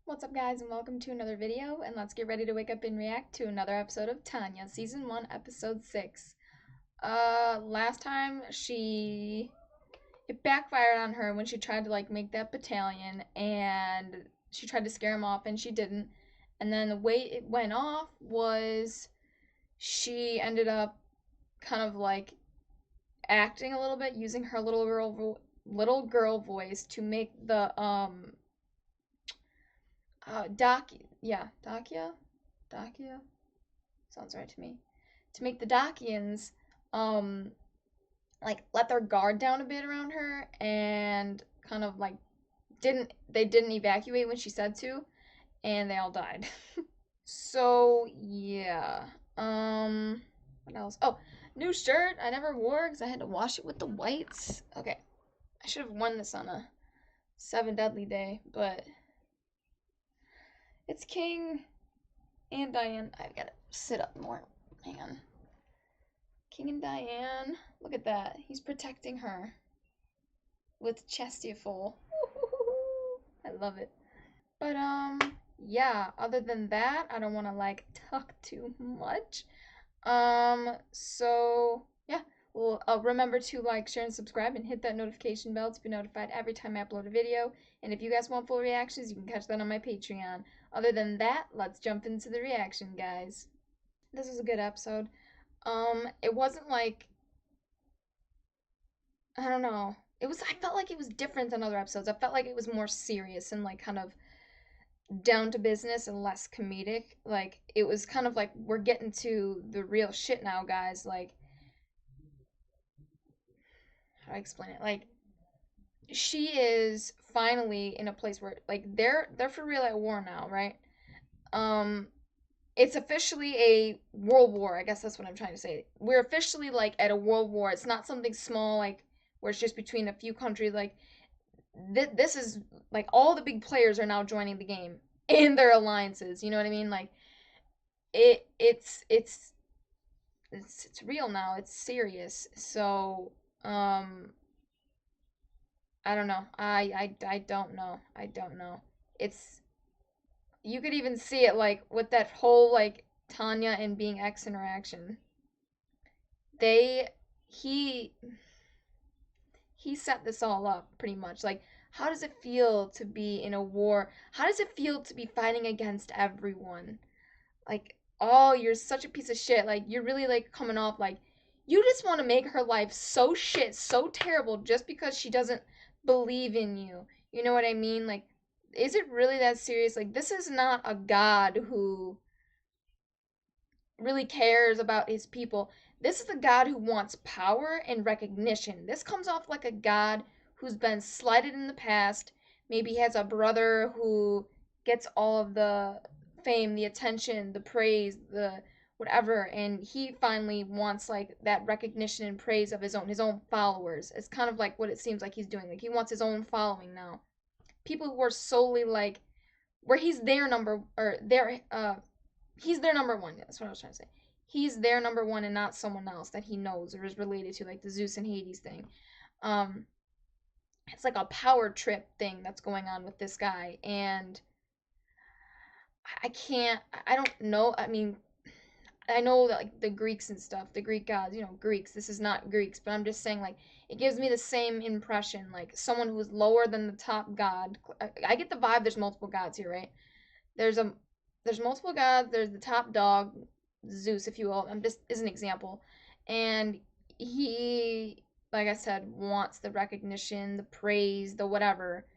What's up guys and welcome to another video, and let's get ready to wake up and react to another episode of Tanya, Season 1, Episode 6. Last time it backfired on her when she tried to make that battalion, and she tried to scare him off and she didn't. And then the way it went off was she ended up kind of acting a little bit, using her little girl voice to make the Dakia sounds right to me. To make the Dakians um let their guard down a bit around her, and kind of didn't evacuate when she said to, and they all died. So yeah. What else? Oh, new shirt I never wore because I had to wash it with the whites. Okay. I should have worn this on a Seven Deadly Day, but it's King and Diane. I've got to sit up more. Hang on. King and Diane. Look at that. He's protecting her with chestia full. I love it. But yeah, other than that, I don't want to talk too much. So yeah, well, remember to share, and subscribe, and hit that notification bell to be notified every time I upload a video. And if you guys want full reactions, you can catch that on my Patreon. Other than that, let's jump into the reaction, guys. This was a good episode. It wasn't I don't know. I felt like it was different than other episodes. I felt like it was more serious and kind of down to business and less comedic. It was kind of we're getting to the real shit now, guys. How do I explain it? She is finally in a place where they're for real at war now, right? Um it's officially a world war. I guess that's what I'm trying to say. We're officially at a world war. It's not something small where it's just between a few countries. This is all the big players are now joining the game in their alliances. You know what I mean? It it's real now. It's serious. So I don't know. I don't know. I don't know. It's You could even see it with that whole Tanya and being X interaction. They he he set this all up pretty much. How does it feel to be in a war? How does it feel to be fighting against everyone? Oh, you're such a piece of shit. You're really coming off you just want to make her life so shit, so terrible just because she doesn't believe in you. You know what I mean? Is it really that serious? This is not a god who really cares about his people. This is a god who wants power and recognition. This comes off like a god who's been slighted in the past. Maybe he has a brother who gets all of the fame, the attention, the praise, the whatever, and he finally wants that recognition and praise of his own followers. It's kind of what it seems like he's doing. He wants his own following now. People who are solely where he's their number, or their he's their number one. That's what I was trying to say. He's their number one and not someone else that he knows or is related to, like the Zeus and Hades thing. Um, it's like a power trip thing that's going on with this guy, and I can't. I don't know. I mean, I know that the Greeks and stuff, the Greek gods, Greeks. This is not Greeks, but I'm just saying it gives me the same impression, someone who is lower than the top god. I get the vibe. There's multiple gods here, right? There's a there's multiple gods. There's the top dog, Zeus, if you will. I'm just as an example, and he, like I said, wants the recognition, the praise, the whatever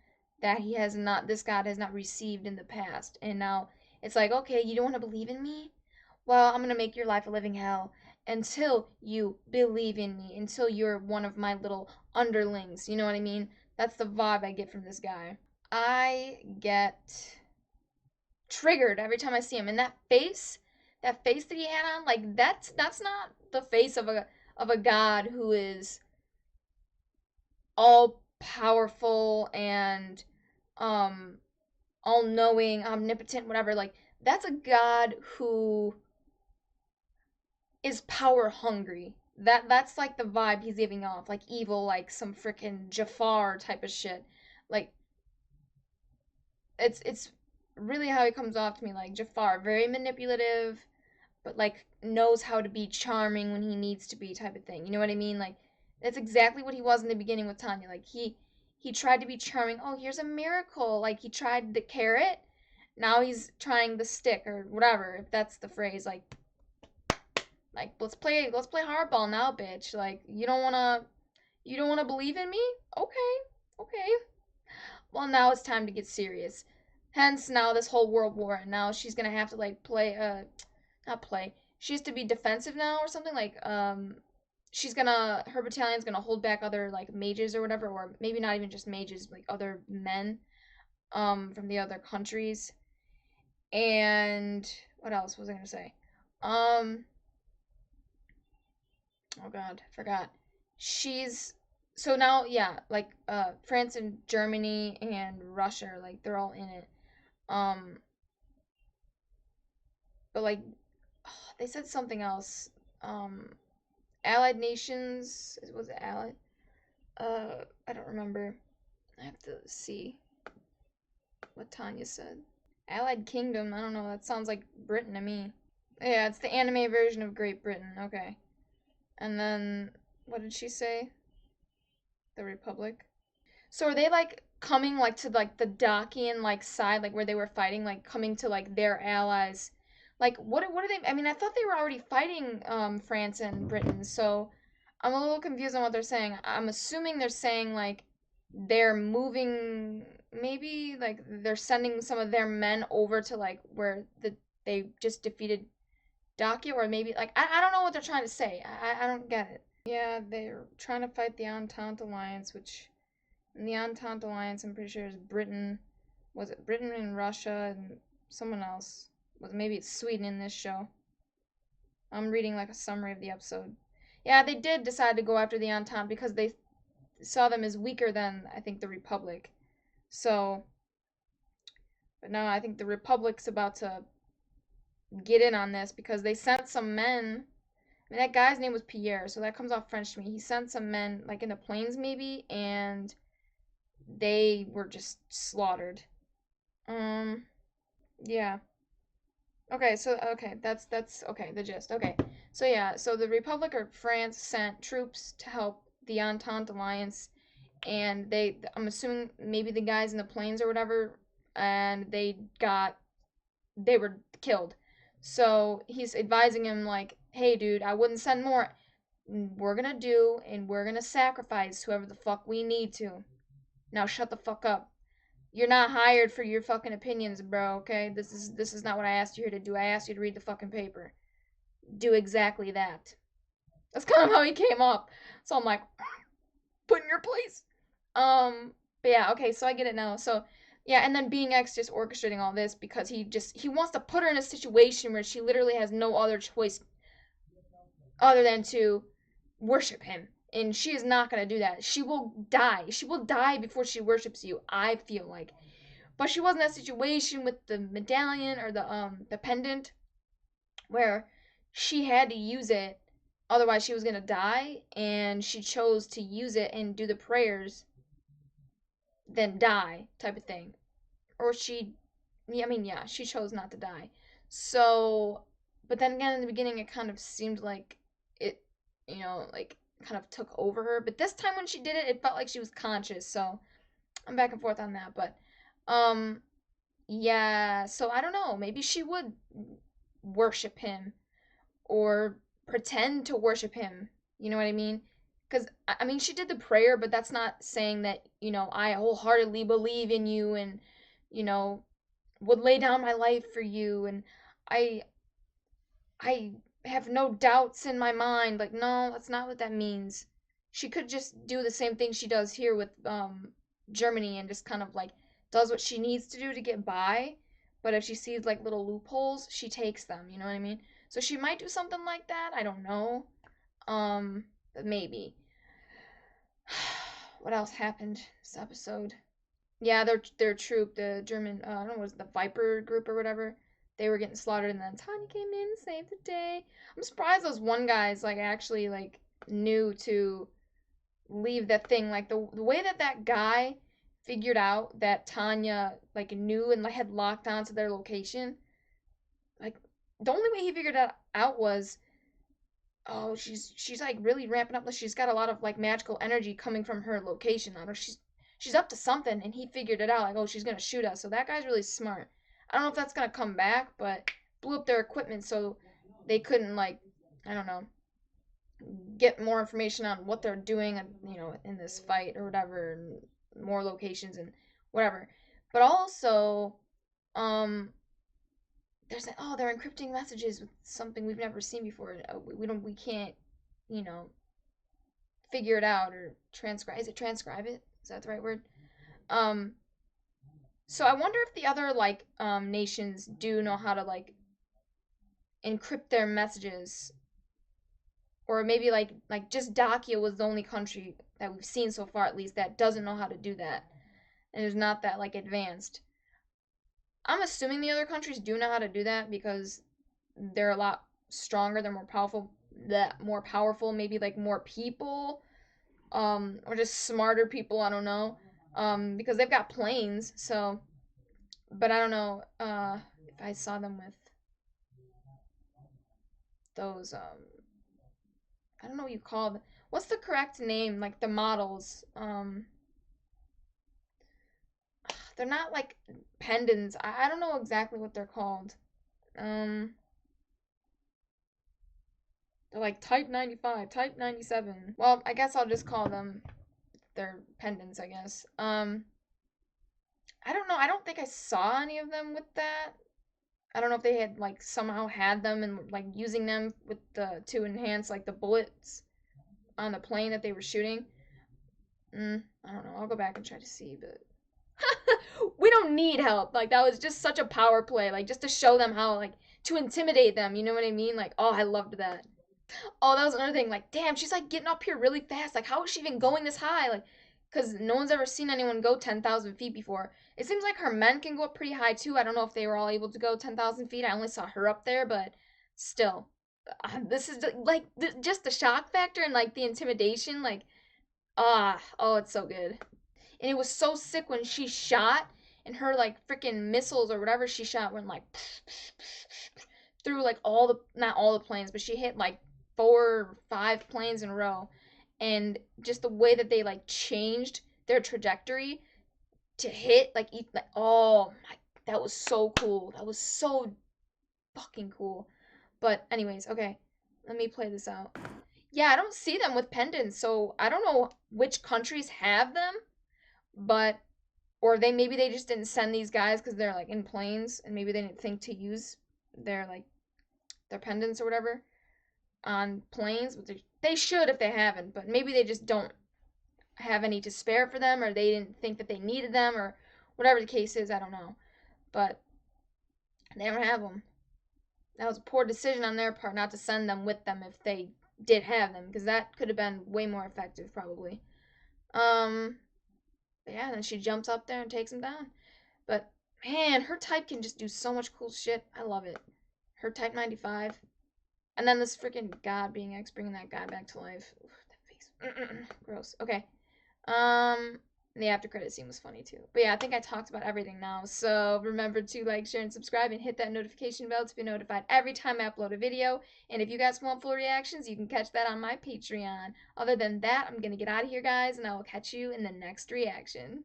that he has not. This god has not received in the past, and now it's okay, you don't want to believe in me. Well, I'm gonna make your life a living hell until you believe in me, until you're one of my little underlings. You know what I mean? That's the vibe I get from this guy. I get triggered every time I see him. And that face that he had on, that's not the face of a god who is all powerful and um all knowing, omnipotent, whatever. That's a god who is power hungry. That's the vibe he's giving off, evil, some freaking Jafar type of shit. Like it's really how he comes off to me, like Jafar, very manipulative, but like knows how to be charming when he needs to be, type of thing. You know what I mean? Like that's exactly what he was in the beginning with Tanya. Like he tried to be charming. Oh, here's a miracle. Like he tried the carrot. Now he's trying the stick or whatever, if that's the phrase. Like let's play hardball now, bitch. Like you don't wanna believe in me? Okay. Okay. Well, now it's time to get serious. Hence now this whole world war, and now she's gonna have to like play not play. She has to be defensive now or something like she's gonna her battalion's gonna hold back other like mages or whatever, or maybe not even just mages, like other men from the other countries. And what else was I gonna say? Um oh god, forgot. She's so now yeah, like France and Germany and Russia, like they're all in it. Um but like they said something else. Um Allied nations, was it allied? I don't remember. I have to see what Tanya said. Allied Kingdom, I don't know, that sounds like Britain to me. Yeah, it's the anime version of Great Britain, okay. And then, what did she say? The Republic? So are they like coming like to like the Dacian like side, like where they were fighting, like coming to like their allies? Like what are they? I mean, I thought they were already fighting France and Britain, so I'm a little confused on what they're saying. I'm assuming they're saying like they're moving, maybe like they're sending some of their men over to like where they just defeated Dacia, or maybe like I don't know what they're trying to say. I don't get it. Yeah, they're trying to fight the Entente Alliance, which in the Entente Alliance, I'm pretty sure is Britain. Was it Britain and Russia and someone else? Was maybe it's Sweden in this show. I'm reading like a summary of the episode. Yeah, they did decide to go after the Entente because they saw them as weaker than I think the Republic. So, but now I think the Republic's about to get in on this because they sent some men. I mean, that guy's name was Pierre, so that comes off French to me. He sent some men, like in the plains maybe, and they were just slaughtered. Um, yeah. Okay, that's okay, the gist. Okay. So yeah, so the Republic of France sent troops to help the Entente Alliance, and I'm assuming maybe the guys in the plains or whatever, and they were killed. So he's advising him like, "Hey dude, I wouldn't send more. We're going to do and we're going to sacrifice whoever the fuck we need to. Now shut the fuck up. You're not hired for your fucking opinions, bro, okay? This is not what I asked you here to do. I asked you to read the fucking paper. Do exactly that." That's kind of how he came up. So I'm like, put in your place. But yeah, okay, so I get it now. So yeah, and then being X just orchestrating all this because he wants to put her in a situation where she literally has no other choice other than to worship him. And she is not going to do that. She will die. She will die before she worships you, I feel like. But she was in that situation with the medallion or the pendant where she had to use it, otherwise she was gonna die, and she chose to use it and do the prayers, then die, type of thing. Or yeah, I mean, yeah, she chose not to die. So, but then again, in the beginning, it kind of seemed like it, like kind of took over her. But this time when she did it, it felt like she was conscious. So I'm back and forth on that. But, um, yeah, so I don't know. Maybe she would worship him or pretend to worship him. You know what I mean? Because, I mean, she did the prayer, but that's not saying that, I wholeheartedly believe in you and, you know, would lay down my life for you. And I, I have no doubts in my mind. Like, no, that's not what that means. She could just do the same thing she does here with Germany and just kind of like does what she needs to do to get by. But if she sees like little loopholes, she takes them, you know what I mean? So she might do something like that. I don't know. But maybe. What else happened this episode? Yeah, their troop, the German, I don't know, was it the Viper group or whatever? They were getting slaughtered, and then Tanya came in and saved the day. I'm surprised those one guys like actually like knew to leave that thing. Like the way that guy figured out that Tanya like knew and like had locked onto their location. Like the only way he figured that out was, oh, she's like really ramping up. Like she's got a lot of like magical energy coming from her location. I don't know, she's up to something, and he figured it out. Like, oh, she's gonna shoot us. So that guy's really smart. I don't know if that's gonna come back, but blew up their equipment so they couldn't like, I don't know, get more information on what they're doing, in this fight or whatever, and more locations and whatever. But also, um, they're encrypting messages with something we've never seen before. We can't, you know, figure it out or transcribe. Is it transcribe it? Is that the right word? Um, so I wonder if the other like nations do know how to like encrypt their messages, or maybe like just Dacia was the only country that we've seen so far, at least, that doesn't know how to do that, and is not that like advanced. I'm assuming the other countries do know how to do that because they're a lot stronger, they're more powerful, maybe like more people, or just smarter people, I don't know. Because they've got planes, so, but I don't know if I saw them with those I don't know what you call them. What's the correct name? Like the models. They're not like pendants. I don't know exactly what they're called. Um, they're like Type 95, Type 97. Well, I guess I'll just call them their pendants, I guess. I don't know. I don't think I saw any of them with that. I don't know if they had like somehow had them and like using them with the to enhance like the bullets on the plane that they were shooting. I don't know. I'll go back and try to see, but we don't need help. Like that was just such a power play, like just to show them how, like, to intimidate them. You know what I mean? Like, oh, I loved that. Oh, that was another thing. Like, damn, she's like getting up here really fast. Like, how is she even going this high? Like, because no one's ever seen anyone go 10,000 feet before. It seems like her men can go up pretty high too. I don't know if they were all able to go 10,000 feet. I only saw her up there, but still, this is like just the shock factor and like the intimidation. Like, oh, it's so good. And it was so sick when she shot, and her like freaking missiles or whatever she shot went like through like not all the planes, but she hit like 4 or 5 planes in a row. And just the way that they like changed their trajectory to hit like each, like, oh my, that was so cool. That was so fucking cool. But anyways, okay, let me play this out. Yeah, I don't see them with pendants, so I don't know which countries have them, but or maybe they just didn't send these guys because they're like in planes, and maybe they didn't think to use their like their pendants or whatever on planes, but they should if they haven't, but maybe they just don't have any to spare for them, or they didn't think that they needed them, or whatever the case is. I don't know, but they don't have them. That was a poor decision on their part not to send them with them if they did have them, because that could have been way more effective probably. um but yeah, then she jumps up there and takes him down. But man, her type can just do so much cool shit. I love it. Her type 95. And then this freaking God being X bringing that guy back to life. Oof, that face. Gross. Okay. Um, the after credit scene was funny too. But yeah, I think I talked about everything now. So remember to like, share, and subscribe, and hit that notification bell to be notified every time I upload a video. And if you guys want full reactions, you can catch that on my Patreon. Other than that, I'm gonna get out of here, guys, and I will catch you in the next reaction.